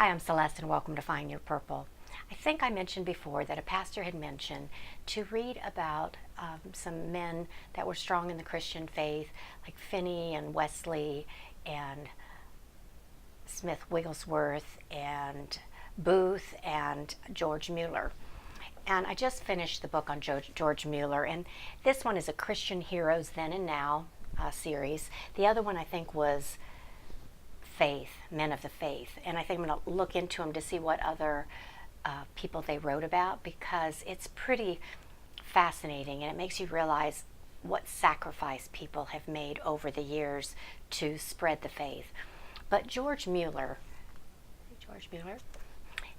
Hi, I'm Celeste and welcome to Find Your Purple. I think I mentioned before that a pastor had mentioned to read about some men that were strong in the Christian faith, like Finney and Wesley and Wigglesworth and Booth and George Muller. And I just finished the book on George Muller, and this one is a Christian Heroes Then and Now series. The other one I think was Faith, Men of the Faith, and I think I'm going to look into them to see what other people they wrote about, because it's pretty fascinating and it makes you realize what sacrifice people have made over the years to spread the faith. But George Muller,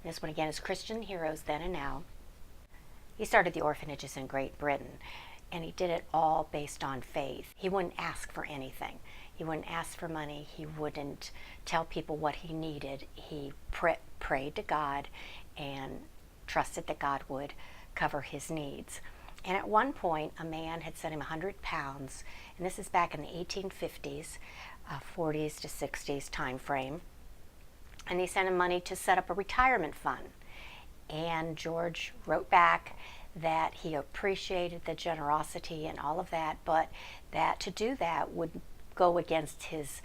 this one again is Christian Heroes Then and Now. He started the orphanages in Great Britain, and he did it all based on faith. He wouldn't ask for anything. He wouldn't ask for money. He wouldn't tell people what he needed. He prayed to God and trusted that God would cover his needs. And at one point, a man had sent him 100 pounds, and this is back in the 1850s, 40s to 60s time frame. And he sent him money to set up a retirement fund. And George wrote back that he appreciated the generosity and all of that, but that to do that would go against his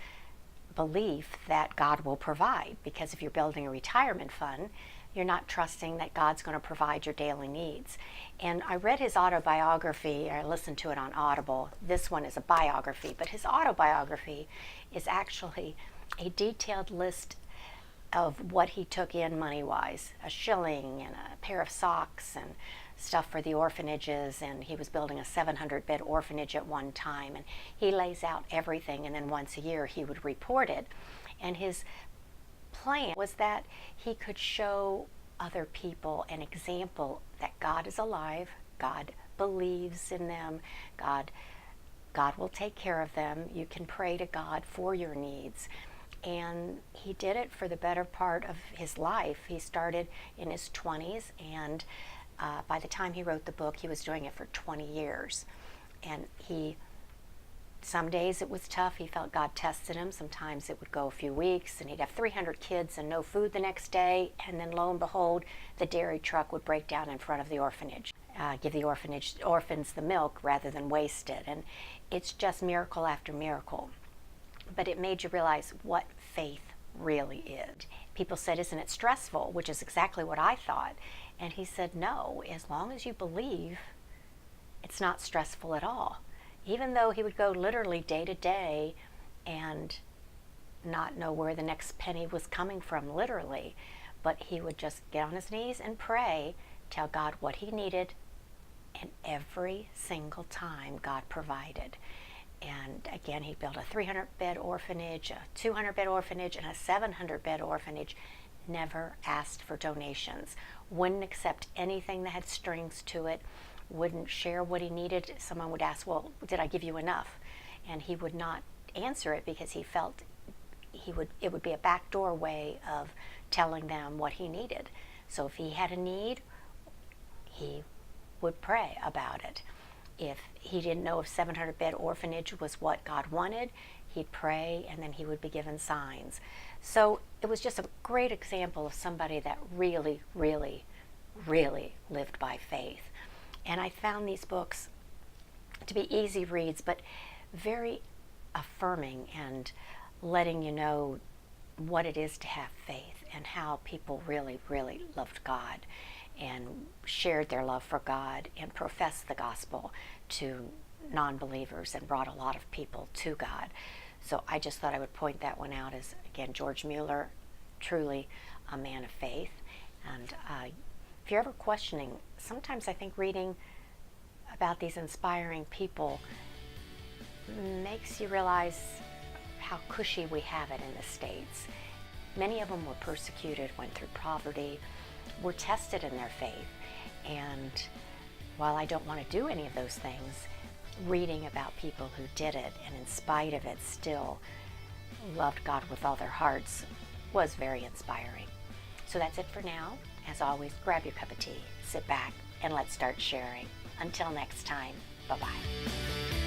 belief that God will provide, because if you're building a retirement fund, you're not trusting that God's going to provide your daily needs. And I read his autobiography, I listened to it on Audible. This one is a biography, but his autobiography is actually a detailed list of what he took in money-wise, a shilling and a pair of socks and stuff for the orphanages, and he was building a 700-bed orphanage at one time, and he lays out everything, and then once a year he would report it. And his plan was that he could show other people an example that God is alive, God believes in them, God will take care of them. You can pray to God for your needs. And he did it for the better part of his life. He started in his 20s, and by the time he wrote the book, he was doing it for 20 years. And some days it was tough. He felt God tested him. Sometimes it would go a few weeks, and he'd have 300 kids and no food the next day. And then lo and behold, the dairy truck would break down in front of the orphanage, give the orphans the milk rather than waste it. And it's just miracle after miracle. But it made you realize what faith really is. People said, isn't it stressful? Which is exactly what I thought. And he said, no, as long as you believe, it's not stressful at all. Even though he would go literally day to day and not know where the next penny was coming from, literally, but he would just get on his knees and pray, tell God what he needed, and every single time God provided. And again, he built a 300-bed orphanage, a 200-bed orphanage, and a 700-bed orphanage. Never asked for donations. Wouldn't accept anything that had strings to it. Wouldn't share what he needed. Someone would ask, well, did I give you enough? And he would not answer it, because he felt it would be a backdoor way of telling them what he needed. So if he had a need, he would pray about it. If he didn't know if 700-bed orphanage was what God wanted, he'd pray, and then he would be given signs. So it was just a great example of somebody that really, really, really lived by faith. And I found these books to be easy reads, but very affirming and letting you know what it is to have faith and how people really, really loved God and shared their love for God and professed the gospel to non-believers and brought a lot of people to God. So I just thought I would point that one out as, again, George Muller, truly a man of faith. And if you're ever questioning, sometimes I think reading about these inspiring people makes you realize how cushy we have it in the States. Many of them were persecuted, went through poverty, were tested in their faith. And while I don't want to do any of those things, reading about people who did it and in spite of it still loved God with all their hearts was very inspiring. So that's it for now. As always, grab your cup of tea, sit back, and let's start sharing. Until next time, bye-bye.